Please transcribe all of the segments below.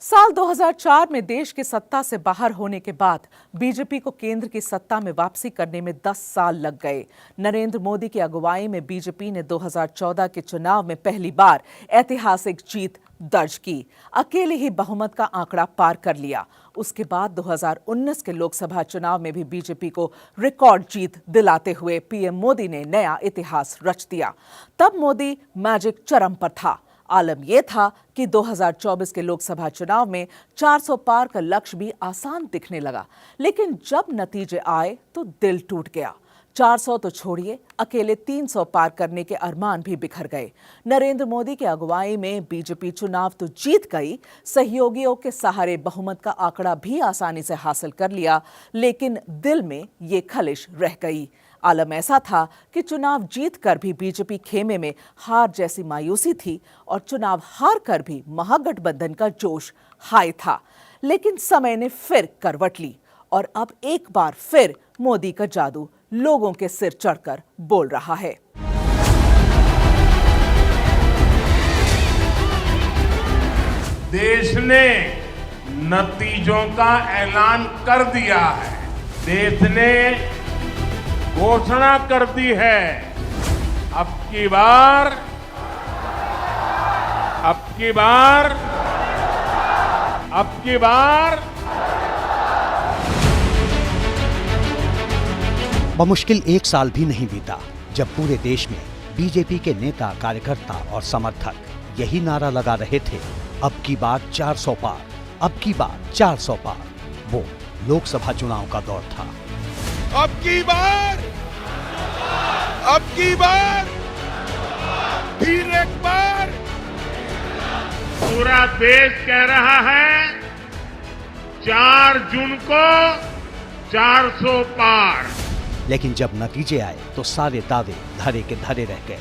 साल 2004 में देश की सत्ता से बाहर होने के बाद बीजेपी को केंद्र की सत्ता में वापसी करने में 10 साल लग गए। नरेंद्र मोदी की अगुवाई में बीजेपी ने 2014 के चुनाव में पहली बार ऐतिहासिक जीत दर्ज की, अकेले ही बहुमत का आंकड़ा पार कर लिया। उसके बाद 2019 के लोकसभा चुनाव में भी बीजेपी को रिकॉर्ड जीत दिलाते हुए पीएम मोदी ने नया इतिहास रच दिया। तब मोदी मैजिक चरम पर था। आलम यह था कि 2024 के लोकसभा चुनाव में 400 पार का लक्ष्य भी आसान दिखने लगा, लेकिन जब नतीजे आए तो दिल टूट गया। 400 तो छोड़िए, अकेले 300 पार करने के अरमान भी बिखर गए। नरेंद्र मोदी की अगुवाई में बीजेपी चुनाव तो जीत गई, सहयोगियों के सहारे बहुमत का आंकड़ा भी आसानी से हासिल कर लिया, लेकिन दिल में ये खलिश रह गई। आलम ऐसा था कि चुनाव जीत कर भी बीजेपी खेमे में हार जैसी मायूसी थी और चुनाव हार कर भी महागठबंधन का जोश हाई था। लेकिन समय ने फिर करवट ली और अब एक बार फिर मोदी का जादू लोगों के सिर चढ़कर बोल रहा है। देश ने नतीजों का ऐलान कर दिया है। देश ने घोषणा कर दी है, अब की बार बमुश्किल एक साल भी नहीं बीता जब पूरे देश में बीजेपी के नेता, कार्यकर्ता और समर्थक यही नारा लगा रहे थे, अब की बार 400 पार, अब की बार 400 पार। वो लोकसभा चुनाव का दौर था। अब की बार फिर एक बार पूरा देश कह रहा है 4 जून को 400 पार। लेकिन जब नतीजे आए तो सारे दावे धरे के धरे रह गए।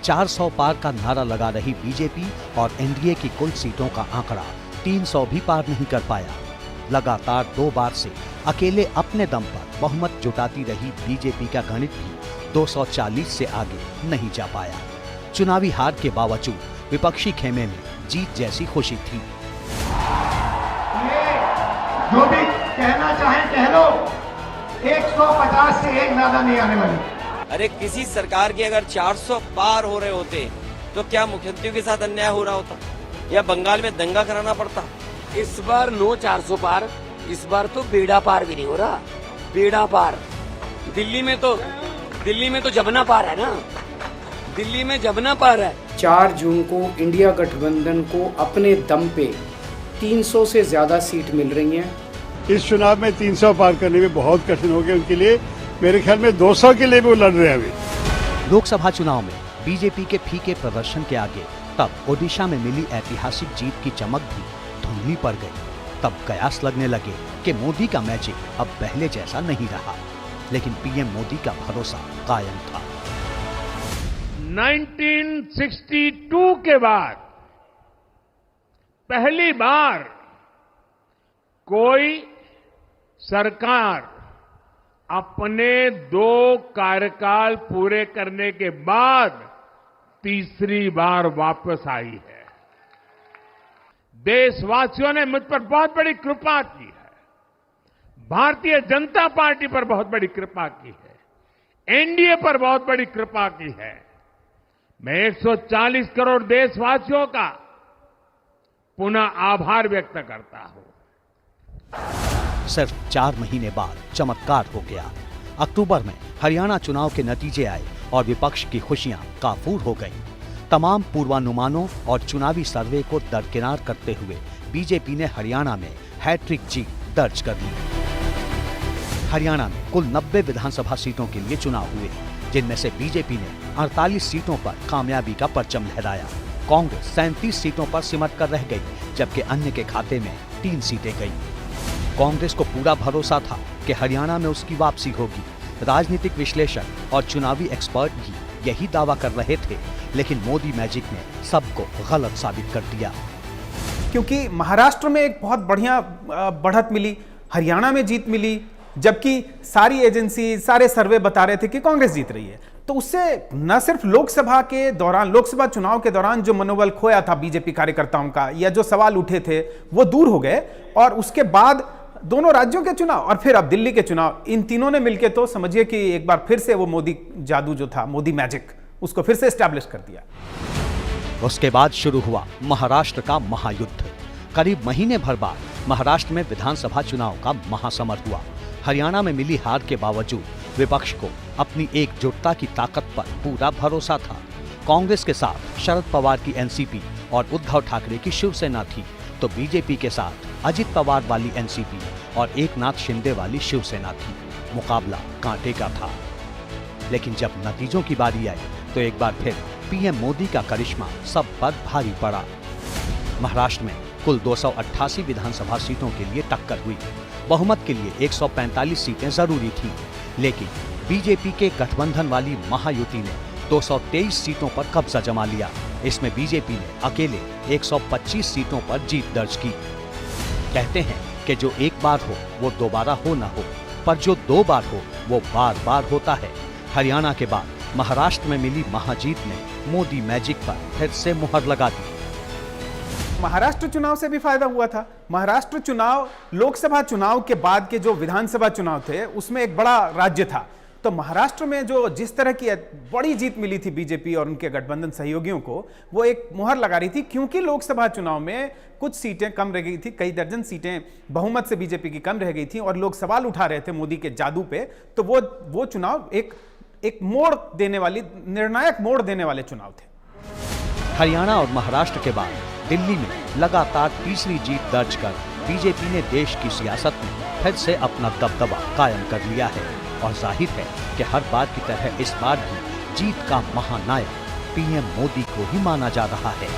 400 पार का नारा लगा रही बीजेपी और एनडीए की कुल सीटों का आंकड़ा 300 भी पार नहीं कर पाया। लगातार 2 बार से अकेले अपने दम पर बहुमत जुटाती रही बीजेपी का गणित भी 240 से आगे नहीं जा पाया। चुनावी हार के बावजूद विपक्षी खेमे में जीत जैसी खुशी थी। ये जो भी कहना चाहें कह लो, 150 से एक ज्यादा नहीं आने वाली। अरे किसी सरकार के अगर 400 पार हो रहे होते तो क्या मुख्यमंत्रियों के साथ अन्याय हो रहा होता या बंगाल में दंगा कराना पड़ता? इस बार नो 400 पार, इस बार तो बेड़ा पार भी नहीं हो रहा। बेड़ा पार दिल्ली में तो जबना पार है ना, दिल्ली में जबना पार है। 4 जून को इंडिया गठबंधन को अपने दम पे 300 से ज्यादा सीट मिल रही हैं। इस चुनाव में 300 पार करने में बहुत कठिन हो गया उनके लिए। मेरे ख्याल में 200 के लिए भी वो लड़ रहे हैं अभी। लोकसभा चुनाव में बीजेपी के फीके प्रदर्शन के आगे तब ओडिशा में मिली ऐतिहासिक जीत की चमक भी धुंधली पड़ गई। तब कयास लगने लगे कि मोदी का मैजिक अब पहले जैसा नहीं रहा, लेकिन पीएम मोदी का भरोसा कायम था। 1962 के बाद पहली बार कोई सरकार अपने 2 कार्यकाल पूरे करने के बाद तीसरी बार वापस आई है। देशवासियों ने मुझ पर बहुत बड़ी कृपा की है, भारतीय जनता पार्टी पर बहुत बड़ी कृपा की है, एनडीए पर बहुत बड़ी कृपा की है। मैं 140 करोड़ देशवासियों का पुनः आभार व्यक्त करता हूं। सिर्फ 4 महीने बाद चमत्कार हो गया। अक्टूबर में हरियाणा चुनाव के नतीजे आए और विपक्ष की खुशियां काफूर हो गईं। तमाम पूर्वानुमानों और चुनावी सर्वे को दरकिनार करते हुए बीजेपी ने हरियाणा में हैट्रिक जीत दर्ज कर ली। हरियाणा में कुल 90 विधानसभा सीटों के लिए चुनाव हुए, जिनमें से बीजेपी ने 48 सीटों पर कामयाबी का परचम लहराया। कांग्रेस 37 सीटों पर सिमट कर रह गई, जबकि अन्य के खाते में 3 सीटें गईं। कांग्रेस को पूरा भरोसा था कि हरियाणा में उसकी वापसी होगी। राजनीतिक विश्लेषक और चुनावी एक्सपर्ट भी यही दावा कर रहे थे, लेकिन मोदी मैजिक ने सबको गलत साबित कर दिया। क्योंकि महाराष्ट्र में एक बहुत बढ़िया बढ़त मिली, हरियाणा में जीत मिली, जबकि सारी एजेंसी, सारे सर्वे बता रहे थे कि कांग्रेस जीत रही है। तो उससे न सिर्फ लोकसभा चुनाव के दौरान जो मनोबल खोया था बीजेपी कार्यकर्ताओं का या जो सवाल उठे थे वो दूर हो गए, और उसके बाद दोनों राज्यों के चुनाव और फिर अब दिल्ली के चुनाव, इन तीनों ने मिलकर तो समझिए कि एक बार फिर से वो मोदी जादू जो था, मोदी मैजिक, उसको फिर से एस्टैब्लिश कर दिया। उसके बाद शुरू हुआ महाराष्ट्र का महायुद्ध। करीब महीने भर बाद महाराष्ट्र में विधानसभा चुनाव का महासमर हुआ। हरियाणा में मिली हार के बावजूद विपक्ष को अपनी एकजुटता की ताकत पर पूरा भरोसा था। कांग्रेस के साथ शरद पवार की एनसीपी और उद्धव ठाकरे की शिवसेना थी, तो बीजेपी के साथ अजित पवार वाली एनसीपी और एकनाथ शिंदे वाली शिवसेना थी। मुकाबला कांटे का था। लेकिन जब नतीजों की बारी आई तो एक बार फिर पीएम मोदी का करिश्मा सब पर भारी पड़ा। महाराष्ट्र में कुल 288 विधानसभा सीटों के लिए टक्कर हुई। बहुमत के लिए 145 सीटें जरूरी थीं, लेकिन बीजेपी के गठबंधन वाली महायुति ने 223 सीटों पर कब्जा जमा लिया। इसमें बीजेपी ने अकेले 125 सीटों पर जीत दर्ज की। कहते हैं कि जो एक बार हो वो दोबारा हो ना हो, पर जो दो बार हो वो बार बार होता है। हरियाणा के बाद महाराष्ट्र में मिली महाजीत ने मोदी मैजिक पर फिर से मुहर लगा दी। महाराष्ट्र चुनाव से भी फायदा हुआ था। महाराष्ट्र चुनाव लोकसभा चुनाव के बाद के जो विधानसभा चुनाव थे उसमें एक बड़ा राज्य था, तो महाराष्ट्र में जो जिस तरह की बड़ी जीत मिली थी बीजेपी और उनके गठबंधन सहयोगियों को, वो एक मुहर लगा रही थी। क्योंकि लोकसभा चुनाव में कुछ सीटें कम रह गई थी, कई दर्जन सीटें बहुमत से बीजेपी की कम रह गई थी और लोग सवाल उठा रहे थे मोदी के जादू पे, तो वो चुनाव एक मोड़ देने वाली, निर्णायक मोड़ देने वाले चुनाव थे। हरियाणा और महाराष्ट्र के बाद दिल्ली में लगातार तीसरी जीत दर्ज कर बीजेपी ने देश की सियासत में फिर से अपना दबदबा कायम कर लिया है, और जाहिर है कि हर बार की तरह इस बार भी जीत का महानायक पीएम मोदी को ही माना जा रहा है।